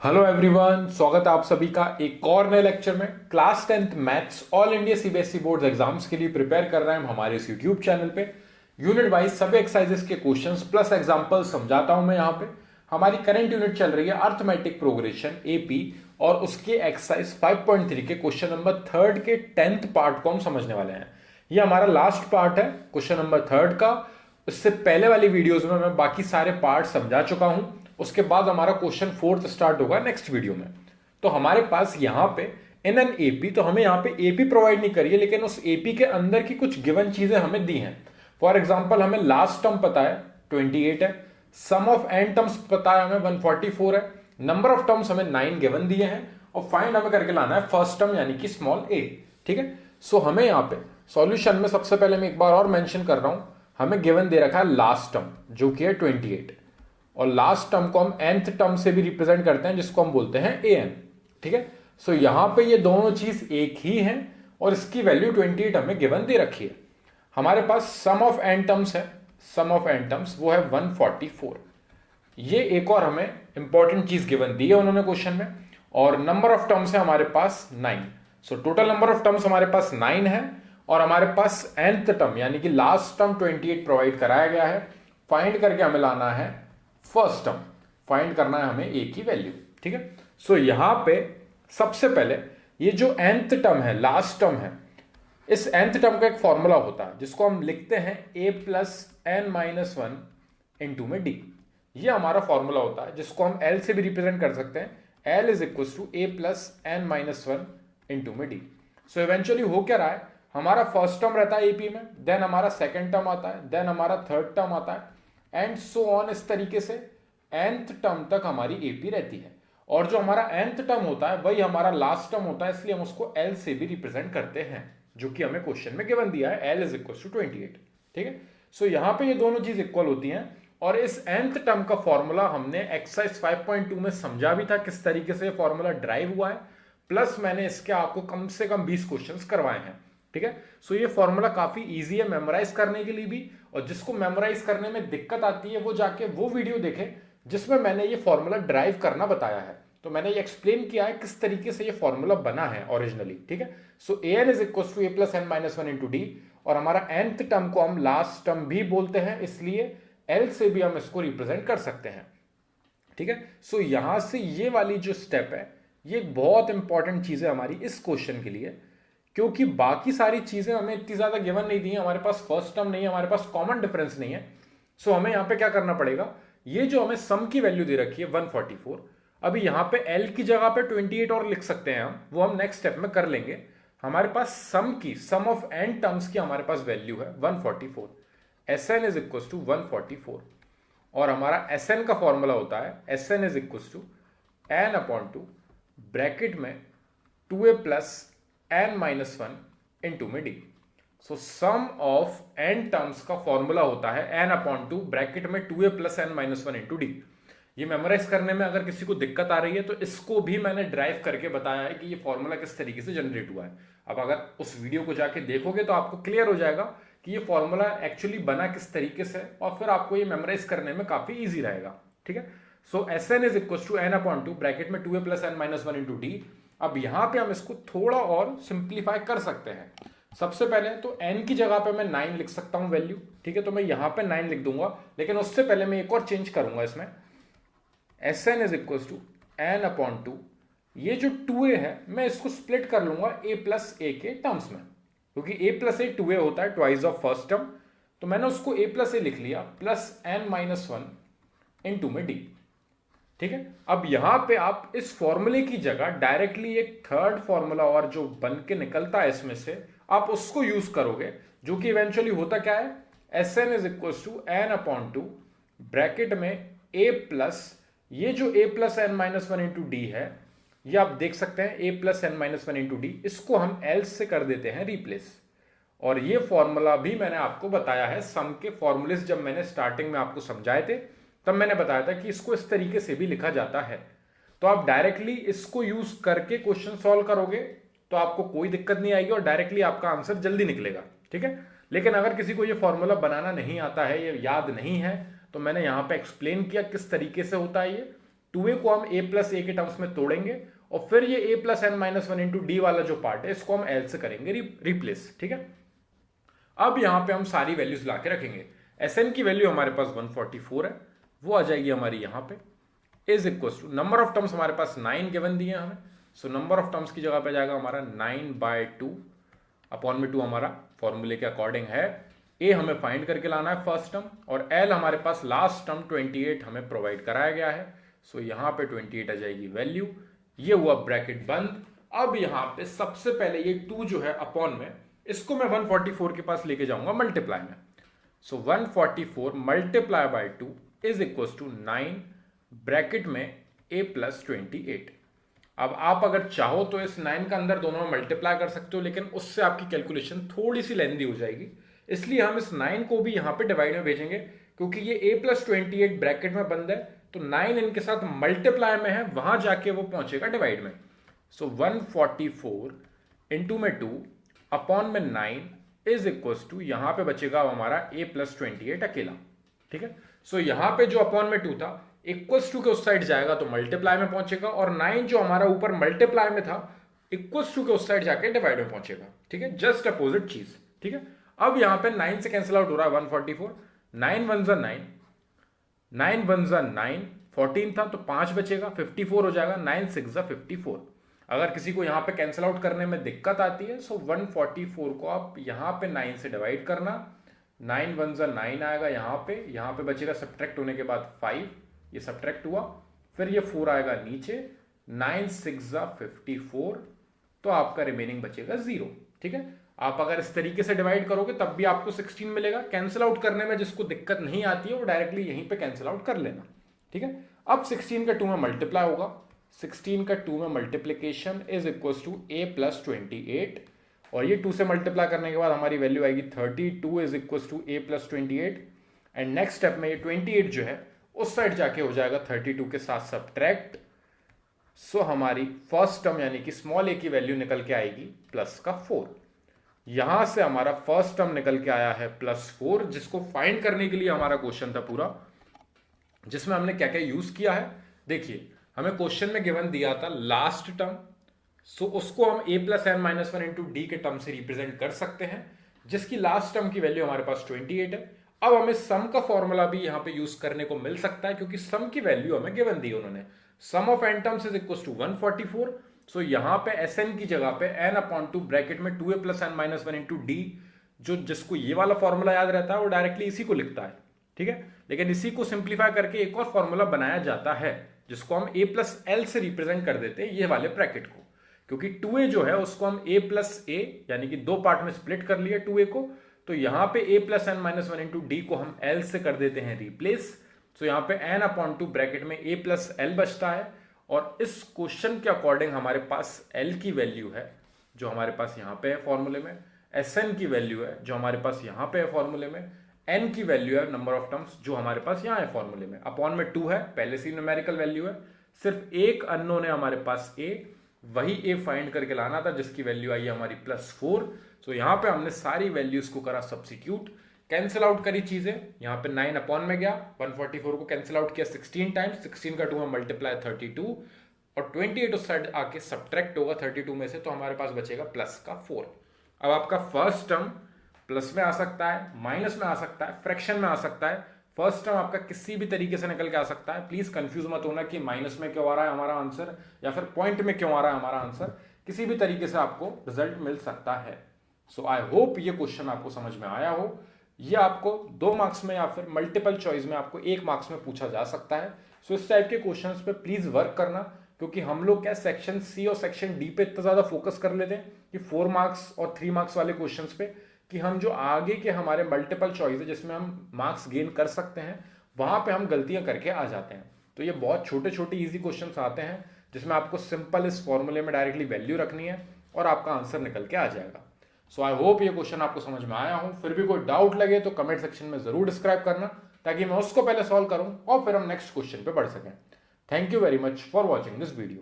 Hello everyone, स्वागत है आप सभी का एक और नए लेक्चर में। Class 10th maths all India CBSE board exams के लिए प्रिपेयर कर रहे हैं हम हमारे इस यूट्यूब चैनल पे। यूनिट वाइज सभी एक्सरसाइजेस के क्वेश्चंस प्लस एग्जांपल समझाता हूं मैं यहाँ पे। हमारी करंट यूनिट चल रही है अर्थमेटिक प्रोग्रेशन एपी, और उसके एक्सरसाइज 5.3 के क्वेश्चन नंबर 3 के 10th पार्ट को हम समझने वाले हैं। ये हमारा लास्ट पार्ट है क्वेश्चन नंबर 3 का। इससे पहले वाली वीडियोस में मैं बाकी सारे पार्ट समझा चुका हूं। उसके बाद हमारा क्वेश्चन 4th स्टार्ट होगा नेक्स्ट वीडियो में। तो हमारे पास यहाँ पे इन एन एपी, तो हमें यहाँ पे एपी प्रोवाइड नहीं करिए, लेकिन उस एपी के अंदर की कुछ गिवन चीजें हमें दी हैं। फॉर एग्जाम्पल हमें लास्ट टर्म पता है 28 है, सम ऑफ एन टर्म्स पता है हमें 144 है, नंबर ऑफ टर्म्स हमें 9 गिवन दिए हैं, और फाइंड हमें करके लाना है फर्स्ट टर्म यानी कि स्मॉल ए। ठीक है, सो हमें यहाँ पे सॉल्यूशन में सबसे पहले मैं एक बार और मेंशन कर रहा हूं, हमें गिवन दे रखा है लास्ट टर्म जो कि है 28, और लास्ट टर्म को हम nth टर्म से भी रिप्रेजेंट करते हैं जिसको हम बोलते हैं an। ठीक है, सो यहां पे ये दोनों चीज एक ही हैं, और इसकी वैल्यू 28 हमें गिवन दे रखी है। हमारे पास सम ऑफ n टर्म्स है, सम ऑफ n टर्म्स वो है 144। ये एक और हमें इंपॉर्टेंट चीज गिवन दी है उन्होंने क्वेश्चन में, और नंबर ऑफ टर्म्स है हमारे पास 9। So total number of terms हमारे पास 9 है, और हमारे पास nth टर्म यानी कि लास्ट टर्म 28 प्रोवाइड कराया गया है। फाइंड करके हमें लाना है फर्स्ट टर्म, फाइंड करना है हमें ए की वैल्यू। ठीक है, सो यहां पे सबसे पहले ये जो nth टर्म है, लास्ट टर्म है, इस nth टर्म का एक फॉर्मूला होता है जिसको हम लिखते हैं a plus n minus one into में डी। ये हमारा फॉर्मूला होता है जिसको हम l से भी रिप्रेजेंट कर सकते हैं, l is equal to a plus n minus one into में डी। सो इवेंचुअली हो क्या रहा है, हमारा फर्स्ट टर्म रहता है एपी में, देन हमारा सेकेंड टर्म आता है, देन हमारा थर्ड टर्म आता है, एंड सो ऑन। इस तरीके से nth टर्म तक हमारी एपी रहती है, और जो हमारा nth टर्म होता है वही हमारा लास्ट टर्म होता है, इसलिए हम उसको l से भी रिप्रेजेंट करते हैं, जो कि हमें क्वेश्चन में गिवन दिया है, l इज इक्वल टू 28। ठीक है, सो यहां पे ये दोनों चीज इक्वल होती हैं, और इस nth टर्म का फॉर्मूला हमने एक्सरसाइज 5.2 में समझा भी था किस तरीके से फॉर्मूला ड्राइव हुआ है, प्लस मैंने इसके आपको कम से कम 20 क्वेश्चंस करवाए हैं। ठीक है, सो ये फॉर्मूला काफी इजी है मेमोराइज करने के लिए भी, और जिसको मेमोराइज करने में दिक्कत आती है वो जाके वो वीडियो देखे जिसमें मैंने ये फॉर्मूला ड्राइव करना बताया है। तो मैंने ये एक्सप्लेन किया है किस तरीके से ये फॉर्मूला बना है ओरिजिनली। ठीक है, so a n is equal to a plus n minus one into d, और हमारा nth टर्म को हम लास्ट टर्म भी बोलते हैं, इसलिए l से भी हम इसको रिप्रेजेंट कर सकते हैं। ठीक है, सो यहां से ये वाली जो स्टेप है ये एक बहुत इंपॉर्टेंट चीज है हमारी इस क्वेश्चन के लिए, क्योंकि बाकी सारी चीजें हमें इतनी ज्यादा गिवन नहीं दी है, हमारे पास फर्स्ट टर्म नहीं है, हमारे पास कॉमन डिफरेंस नहीं है। सो हमें यहां पे क्या करना पड़ेगा, ये जो हमें सम की वैल्यू दे रखी है 144, अभी यहां पे l की जगह पे 28 और लिख सकते हैं हम, वो हम नेक्स्ट स्टेप में कर लेंगे। हमारे पास सम की, सम ऑफ n टर्म्स की हमारे पास वैल्यू है 144, Sn इज इक्वल टू 144, और हमारा Sn का फॉर्मूला होता है Sn is equal to n upon two bracket में 2a plus n minus one into में d. So sum of n terms का फॉर्मूला होता है n अपॉन टू ब्रैकेट में 2a plus n minus one into d. ये memorise करने में अगर किसी को दिक्कत आ रही है तो इसको भी मैंने ड्राइव करके बताया है कि ये फॉर्मूला किस तरीके से जनरेट हुआ है। अब अगर उस वीडियो को जाके देखोगे तो आपको क्लियर हो जाएगा कि ये फॉर्मूला एक्चुअली बना किस तरीके से, और फिर आपको ये मेमोराइज करने में काफी ईजी रहेगा। ठीक है, so Sn is equal to n upon two bracket में 2a plus n minus one into d. अब यहां पे हम इसको थोड़ा और सिंप्लीफाई कर सकते हैं। सबसे पहले तो n की जगह पे मैं 9 लिख सकता हूं वैल्यू। ठीक है, तो मैं यहां पे 9 लिख दूंगा, लेकिन उससे पहले मैं एक और चेंज करूंगा इसमें। Sn is equal to n upon two, ये जो 2a है मैं इसको स्प्लिट कर लूंगा a प्लस ए के टर्म्स में, क्योंकि a प्लस ए 2a होता है, ट्वाइस ऑफ फर्स्ट टर्म। तो मैंने उसको a प्लस ए लिख लिया plus n minus one into में डी। ठीक है, अब यहां पे आप इस फॉर्मूले की जगह डायरेक्टली एक थर्ड फॉर्मूला और जो बन के निकलता है इसमें से, आप उसको यूज करोगे, जो कि इवेंचुअली होता क्या है, Sn is equal to n upon two bracket में a प्लस, ये जो a plus n minus one into d है, ये आप देख सकते हैं a plus n minus one into d, इसको हम l से कर देते हैं रिप्लेस। और ये फॉर्मूला भी मैंने आपको बताया है, सम के फॉर्मूलेस जब मैंने स्टार्टिंग में आपको समझाए थे तब मैंने बताया था कि इसको इस तरीके से भी लिखा जाता है। तो आप डायरेक्टली इसको यूज करके क्वेश्चन सॉल्व करोगे तो आपको कोई दिक्कत नहीं आएगी और डायरेक्टली आपका आंसर जल्दी निकलेगा। ठीक है, लेकिन अगर किसी को ये फॉर्मूला बनाना नहीं आता है, ये याद नहीं है, तो मैंने यहां पे एक्सप्लेन किया किस तरीके से होता है ये। 2a को हम a प्लस ए के टर्म्स में तोड़ेंगे और फिर ये a plus n minus one into D वाला जो पार्ट है इसको हम l से करेंगे रिप्लेस, ठीक है। अब यहां पे हम सारी वैल्यूज ला के रखेंगे। Sn की वैल्यू हमारे पास 144 है, वो आ जाएगी हमारी यहां पे, is equal to number of terms हमारे पास 9 गिवन दिए हमें, सो नंबर ऑफ टर्म्स की जगह पे जाएगा हमारा 9/2 अपॉन में 2 हमारा फॉर्मूले के अकॉर्डिंग है। ए हमें फाइंड करके लाना है फर्स्ट टर्म और एल हमारे पास लास्ट टर्म 28 हमें प्रोवाइड कराया गया है, सो यहां पे 28 आ जाएगी वैल्यू। ये हुआ ब्रैकेट बंद। अब यहां पे सबसे पहले ये 2 जो है अपॉन में, इसको मैं 144 के पास लेके जाऊंगा मल्टीप्लाई में, सो 144 multiply by 2 is equal to 9 bracket में a प्लस 28। अब आप अगर चाहो तो इस 9 का अंदर दोनों में मल्टीप्लाई कर सकते हो, लेकिन उससे आपकी कैलकुलेशन थोड़ी सी लेंदी हो जाएगी, इसलिए हम इस 9 को भी यहां पे डिवाइड में भेजेंगे, क्योंकि ये a प्लस 28 ब्रैकेट में बंद है, तो 9 इनके साथ मल्टीप्लाई में है, वहां जाके वो पहुंचेगा डिवाइड में। सो 144 इंटू में 2 अपॉन में 9 इज इक्वल टू यहां पे बचेगा हमारा a प्लस 28 अकेला, ठीक है। सो यहां पे जो अपॉन में 2 था इक्वल्स टू के उस साइड जाएगा तो मल्टीप्लाई में पहुंचेगा, और 9 जो हमारा ऊपर मल्टीप्लाई में था इक्वल्स टू के उस साइड जाके डिवाइड में पहुंचेगा, ठीक है, जस्ट अपोजिट चीज, ठीक है। अब यहां पे 9 से कैंसिल आउट हो रहा है 144, 9 1 9, 9 1 9, 14 था तो 5 बचेगा, 54 हो जाएगा, 9 6 54। अगर किसी को यहां पे कैंसिल आउट करने में दिक्कत आती है, सो 144 को आप यहां पे 9 से डिवाइड करना, 9 1 9 आएगा यहां पे बचेगा सब्ट्रैक्ट होने के बाद 5, ये सब्ट्रैक्ट हुआ, फिर ये 4 आएगा नीचे, 9 6 54, तो आपका रिमेनिंग बचेगा 0, ठीक है। आप अगर इस तरीके से डिवाइड करोगे तब भी आपको 16 मिलेगा। कैंसिल आउट करने में जिसको दिक्कत नहीं आती है वो डायरेक्टली यहीं पे कैंसिल आउट कर लेना, ठीक है। अब 16 का 2 में मल्टीप्लाई होगा, 16 का 2 में multiplication is equal to a plus 28, और ये 2 से मल्टीप्लाई करने के बाद हमारी वैल्यू आएगी 32 is equal to a plus 28, and next step में ये 28 जो है उस साइड जाके हो जाएगा 32 के साथ सब्ट्रैक्ट, सो हमारी फर्स्ट टर्म यानी कि स्मॉल a की वैल्यू निकल के आएगी प्लस का 4। यहां से हमारा फर्स्ट टर्म निकल के आया है +4, जिसको फाइंड करने के लिए हमारा क्वेश्चन था पूरा, जिसमें हमने क्या क्या यूज किया है। देखिए हमें क्वेश्चन में गिवन दिया था लास्ट टर्म, सो उसको हम a plus n minus one into D के टर्म से रिप्रेजेंट कर सकते हैं, जिसकी लास्ट टर्म की वैल्यू हमारे पास 28 है। अब हमें सम का फॉर्मूला भी यहां पे यूज करने को मिल सकता है, क्योंकि सम की वैल्यू हमें गिवन दी उन्होंने, sum of n terms is equal to 144, so यहां पे Sn की जगह पे n/2 ब्रैकेट में 2a plus n minus one into D, जिसको ये वाला फॉर्मूला याद रहता है वो डायरेक्टली इसी को लिखता है, ठीक है। लेकिन इसी को सिंप्लीफाई करके एक और फॉर्मूला बनाया जाता है, जिसको हम a प्लस एल से रिप्रेजेंट कर देते हैं ये वाले ब्रैकेट को, क्योंकि 2a जो है उसको हम a प्लस ए यानी कि 2 पार्ट में स्प्लिट कर लिया 2a को, तो यहां पे a plus n minus one into D को हम l से कर देते हैं रिप्लेस, तो यहां पे n/2 ब्रैकेट में a प्लस एल बचता है, और इस क्वेश्चन के अकॉर्डिंग हमारे पास l की वैल्यू है जो हमारे पास यहां पे है फॉर्मूले में, Sn की वैल्यू है जो हमारे पास यहां पे है फॉर्मूले में, n की वैल्यू है नंबर ऑफ टर्म्स जो हमारे पास यहां है फॉर्मूले में, अपॉन में 2 है, पहले से न्यूमेरिकल वैल्यू है, सिर्फ एक अननोन है हमारे पास a, वही a फाइंड करके लाना था जिसकी वैल्यू आई है हमारी +4। तो यहां पे हमने सारी वैल्यूज को करा सब्स्टिट्यूट, कैंसिल आउट करी चीजें, यहां पे 9 अपॉन में गया, 144 को कैंसिल आउट किया 16 टाइम्स, 16 का 2 में मल्टीप्लाई 32, और 28 उस साइड आके सब्ट्रैक्ट होगा 32 में से, तो हमारे पास बचेगा प्लस का 4। अब आपका फर्स्ट टर्म प्लस में आ सकता है, माइनस में आ सकता है, फ्रैक्शन में आ सकता है, फर्स्ट टर्म आपका किसी भी तरीके से निकल के आ सकता है। प्लीज कंफ्यूज मत होना कि माइनस में क्यों आ रहा है हमारा आंसर या फिर पॉइंट में क्यों आ रहा है हमारा आंसर, किसी भी तरीके से आपको रिजल्ट मिल सकता है। सो आई होप ये क्वेश्चन आपको समझ में आया हो। ये आपको 2 मार्क्स में या फिर मल्टीपल चॉइस में आपको 1 मार्क्स में पूछा जा सकता है। सो इस टाइप के क्वेश्चंस पे प्लीज वर्क करना, क्योंकि हम लोग क्या सेक्शन सी और सेक्शन डी पे इतना ज्यादा फोकस कर लेते हैं कि 4 मार्क्स और 3 मार्क्स वाले क्वेश्चंस पे, कि हम जो आगे के हमारे मल्टीपल चॉइस है जिसमें हम मार्क्स गेन कर सकते हैं, वहां पे हम गलतियां करके आ जाते हैं। तो ये बहुत छोटे छोटे ईजी क्वेश्चंस आते हैं जिसमें आपको सिंपल इस फॉर्मूले में डायरेक्टली वैल्यू रखनी है और आपका आंसर निकल के आ जाएगा। सो आई होप ये क्वेश्चन आपको समझ में आया हो। फिर भी कोई डाउट लगे तो कमेंट सेक्शन में जरूर डिस्क्राइब करना, ताकि मैं उसको पहले सॉल्व करूं और फिर हम नेक्स्ट क्वेश्चन पे बढ़ सकें। Thank you very much for watching this video.